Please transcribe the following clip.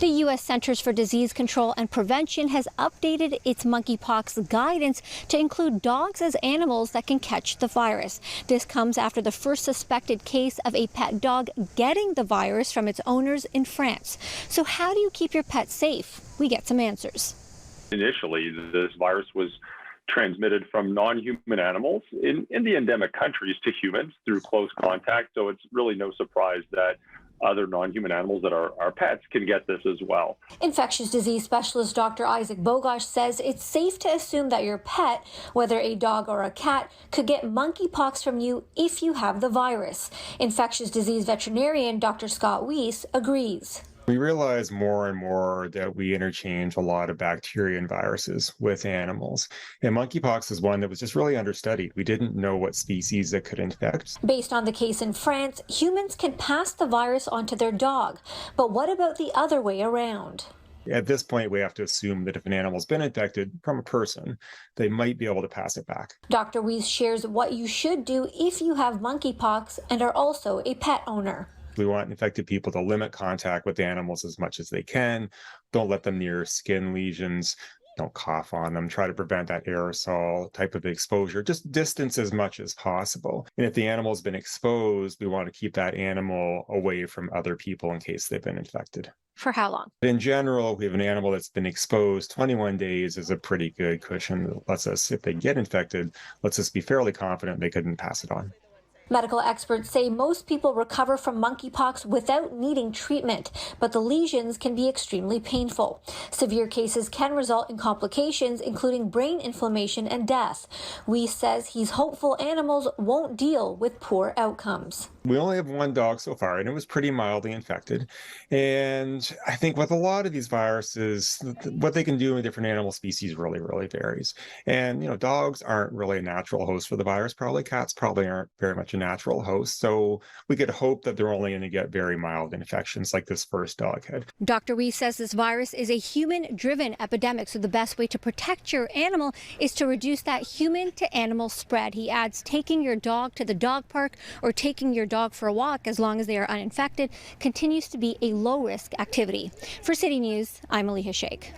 The U.S. Centers for Disease Control and Prevention has updated its monkeypox guidance to include dogs as animals that can catch the virus. This comes after the first suspected case of a pet dog getting the virus from its owners in France. So how do you keep your pet safe? We get some answers. Initially, this virus was transmitted from non-human animals in the endemic countries to humans through close contact. So it's really no surprise that other non-human animals that are our pets can get this as well. Infectious disease specialist Dr. Isaac Bogosh says it's safe to assume that your pet, whether a dog or a cat, could get monkeypox from you if you have the virus. Infectious disease veterinarian Dr. Scott Weiss agrees. We realize more and more that we interchange a lot of bacteria and viruses with animals. And monkeypox is one that was just really understudied. We didn't know what species it could infect. Based on the case in France, humans can pass the virus on to their dog. But what about the other way around? At this point, we have to assume that if an animal's been infected from a person, they might be able to pass it back. Dr. Weiss shares what you should do if you have monkeypox and are also a pet owner. We want infected people to limit contact with animals as much as they can. Don't let them near skin lesions. Don't cough on them. Try to prevent that aerosol type of exposure. Just distance as much as possible. And if the animal's been exposed, we want to keep that animal away from other people in case they've been infected. For how long? In general, we have an animal that's been exposed. 21 days is a pretty good cushion that lets us, if they get infected, lets us be fairly confident they couldn't pass it on. Medical experts say most people recover from monkeypox without needing treatment, but the lesions can be extremely painful. Severe cases can result in complications, including brain inflammation and death. Weiss says he's hopeful animals won't deal with poor outcomes. We only have one dog so far, and it was pretty mildly infected. And I think with a lot of these viruses, what they can do in different animal species really, really varies. And, dogs aren't really a natural host for the virus. Probably cats probably aren't very much a natural host. So we could hope that they're only going to get very mild infections like this first dog had. Dr. Weiss says this virus is a human-driven epidemic, so the best way to protect your animal is to reduce that human-to-animal spread. He adds taking your dog to the dog park or taking your dog for a walk, as long as they are uninfected, continues to be a low-risk activity. For City News, I'm Maleeha Sheikh.